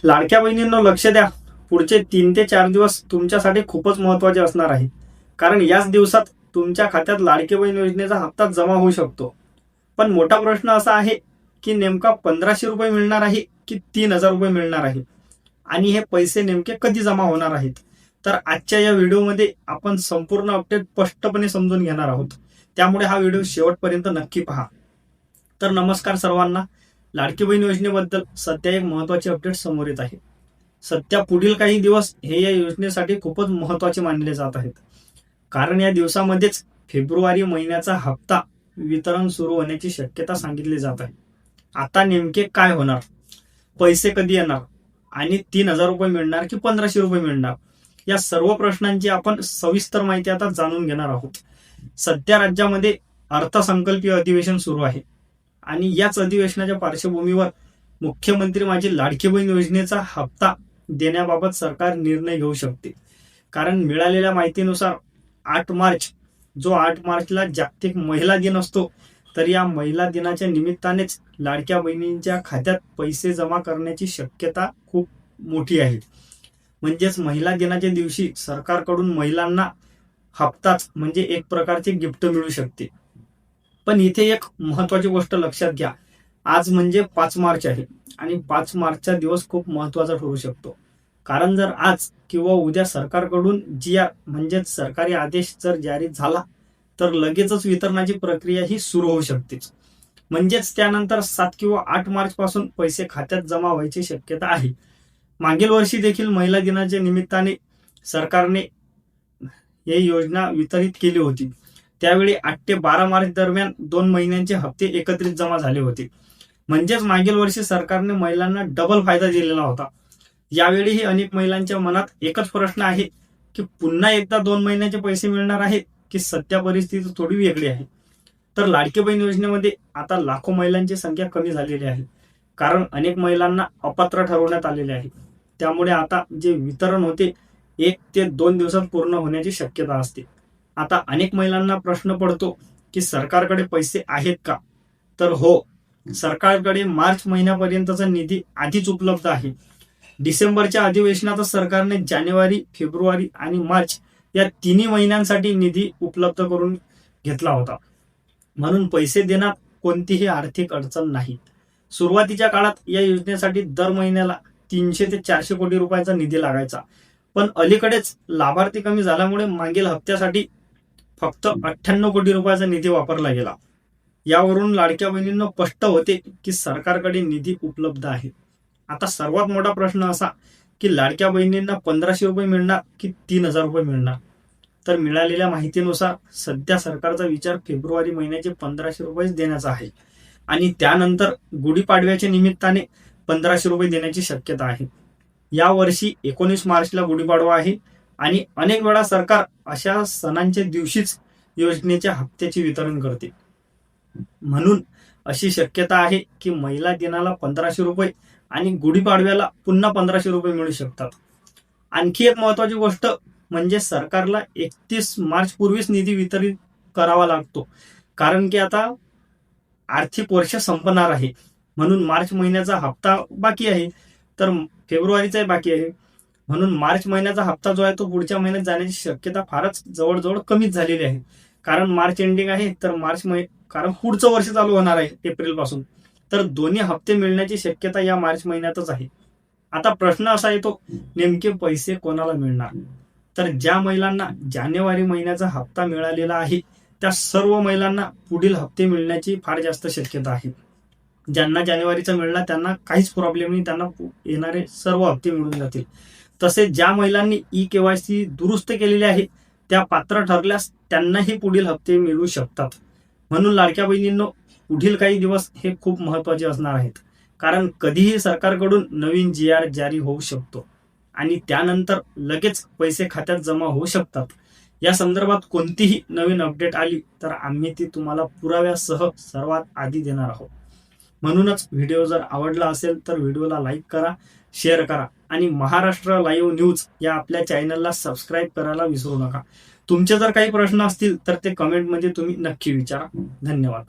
लाडक्या बहिणींनो लक्ष द्या. पुढचे 3 ते 4 दिवस तुमच्यासाठी खूपच महत्त्वाचे असणार आहे. कारण याच दिवसात तुमच्या खात्यात लाडकी बहीण योजनेचा हप्ता जमा होऊ शकतो. पण मोठा प्रश्न असा आहे की नेमका 1500 रुपये मिळणार आहे की 3000 रुपये मिळणार आहे, आणि हे पैसे नेमके कधी जमा होणार आहेत. तर आजच्या या व्हिडिओमध्ये आपण संपूर्ण अपडेट स्पष्टपणे समजून घेणार आहोत. त्यामुळे हा व्हिडिओ शेवटपर्यंत नक्की पहा. तर नमस्कार सर्वांना. लाडकी बहीण योजनेबद्दल सध्या एक महत्त्वाचे अपडेट समोर येत आहे. सध्या पुढील काही दिवस हे या योजनेसाठी खूपच महत्त्वाचे मानले जात आहेत. कारण या दिवसामध्येच फेब्रुवारी महिन्याचा हप्ता वितरण सुरू होण्याची शक्यता सांगितली जात आहे. आता नेमके काय होणार, पैसे कधी येणार आणि 3000 रुपये मिळणार की 1500 रुपये मिळणार, या सर्व प्रश्नांची आपण सविस्तर माहिती आता जाणून घेणार आहोत. सध्या राज्यामध्ये अर्थसंकल्पीय अधिवेशन सुरू आहे आणि याच अधिवेशनाच्या पार्श्वभूमीवर मुख्यमंत्री माझी लाडकी बहीण योजनेचा हप्ता देण्याबाबत सरकार निर्णय घेऊ शकते. कारण मिळालेल्या माहितीनुसार 8 मार्चला जागतिक महिला दिन असतो, तर या महिला दिनाच्या निमित्तानेच लाडक्या बहिणींच्या खात्यात पैसे जमा करण्याची शक्यता खूप मोठी आहे. म्हणजेच महिला दिनाच्या दिवशी सरकारकडून महिलांना हप्ताच म्हणजे एक प्रकारचे गिफ्ट मिळू शकते. पण इथे एक महत्वाची गोष्ट लक्षात घ्या. आज म्हणजे 5 मार्च आहे आणि 5 मार्चचा दिवस खूप महत्वाचा ठरू शकतो. कारण जर आज किंवा उद्या सरकारकडून GR म्हणजेच सरकारी आदेश जर जारी झाला तर लगेचच वितरणाची प्रक्रिया ही सुरू होऊ शकतेच. म्हणजेच त्यानंतर 7 किंवा 8 मार्च पासून पैसे खात्यात जमा व्हायची शक्यता आहे. मागील वर्षी देखील महिला दिनाच्या निमित्ताने सरकारने ही योजना वितरित केली होती. त्यावेळी 8 ते 12 मार्च दरम्यान 2 महिन्यांचे हप्ते एकत्रित जमा झाले होते. म्हणजेच मागील वर्षी सरकारने महिलांना डबल फायदा दिलेला होता. यावेळीही अनेक महिलांच्या मनात एकच प्रश्न आहे की पुन्हा एकदा 2 महिन्याचे पैसे मिळणार आहेत की सध्या परिस्थिती थोडी वेगळी आहे. तर लाडकी बहीण योजनेमध्ये आता लाखो महिलांची संख्या कमी झालेली आहे. कारण अनेक महिलांना अपात्र ठरवण्यात आलेले आहे. त्यामुळे आता जे वितरण होते 1 ते 2 दिवसात पूर्ण होण्याची शक्यता असते. आता अनेक महिलांना प्रश्न पडतो की सरकारकडे पैसे आहेत का? तर हो, सरकारकडे मार्च महिन्यापर्यंतचा निधी आधीच उपलब्ध आहे. डिसेंबरच्या अधिवेशनात सरकारने जानेवारी, फेब्रुवारी आणि मार्च या 3 महिन्यांसाठी निधी उपलब्ध करून घेतला होता. म्हणून पैसे देण्यात कोणतीही आर्थिक अडचण नाही. सुरुवातीच्या काळात या योजनेसाठी दर महिन्याला 300 ते 400 कोटी रुपयाचा निधी लागायचा. पण अलीकडेच लाभार्थी कमी झाल्यामुळे मागील हप्त्यासाठी फक्त 98 कोटी रुपयाचा निधी वापरला गेला. यावरून लाडक्या बहिणींना स्पष्ट होते की सरकारकडे निधी उपलब्ध आहे. आता सर्वात मोठा प्रश्न असा की लाडक्या बहिणींना 1500 रुपये मिळणार की 3000 रुपये मिळणार. तर मिळालेल्या माहितीनुसार सध्या सरकारचा विचार फेब्रुवारी महिन्याचे 1500 रुपये देण्याचा आहे आणि त्यानंतर गुढीपाडव्याच्या निमित्ताने 1500 रुपये देण्याची शक्यता आहे. या वर्षी 19 मार्चला गुढीपाडवा आहे आणि अनेक वेळा सरकार अशा सणांच्या दिवशीच योजनेच्या हप्त्याचे वितरण करते. म्हणून अशी शक्यता आहे की महिला दिनाला 1500 रुपये आणि गुढीपाडव्याला पुन्हा 1500 रुपये मिळू शकतात. आणखी एक महत्वाची गोष्ट म्हणजे सरकारला 31 मार्च पूर्वीच निधी वितरित करावा लागतो. कारण की आता आर्थिक वर्ष संपणार आहे. म्हणून मार्च महिन्याचा हप्ता बाकी आहे, तर फेब्रुवारीचाही बाकी आहे. म्हणून मार्च महिन्याचा हप्ता जो आहे तो पुढच्या महिन्यात जाण्याची शक्यता फारच जवळजवळ कमीच झालेली आहे. कारण मार्च एंडिंग आहे, तर कारण पुढचं वर्ष चालू होणार आहे एप्रिल पासून. तर दोन्ही हप्ते मिळण्याची शक्यता या मार्च महिन्यातच आहे. आता प्रश्न असा येतो, नेमके पैसे कोणाला मिळणार? तर ज्या महिलांना जानेवारी महिन्याचा हप्ता मिळालेला आहे त्या सर्व महिलांना पुढील हप्ते मिळण्याची फार जास्त शक्यता आहे. ज्यांना जानेवारीचा मिळणार त्यांना काहीच प्रॉब्लेम नाही, त्यांना येणारे सर्व हप्ते मिळून जातील. तसेच ज्या महिलांनी EKYC दुरुस्त केलेले आहे त्या पात्र ठरल्यास त्यांनाही पुढील हप्ते मिळू शकतात. म्हणून लाडक्या बहिणींनो, पुढील काही दिवस हे खूप महत्त्वाचे असणार आहेत. कारण कधीही सरकारकडून नवीन GR जारी होऊ शकतो आणि त्यानंतर लगेच पैसे खात्यात जमा होऊ शकतात. या संदर्भात कोणतीही नवीन अपडेट आली तर आम्ही ती तुम्हाला पुराव्यासह सर्वात आधी देणार आहोत. म्हणूनच व्हिडिओ जर आवडला असेल तर व्हिडिओला लाईक करा, शेअर करा आणि महाराष्ट्र लाईव्ह न्यूज या आपल्या चॅनलला सबस्क्राईब करायला विसरू नका. तुमचे जर काही प्रश्न असतील तर ते कमेंटमध्ये तुम्ही नक्की विचारा. धन्यवाद.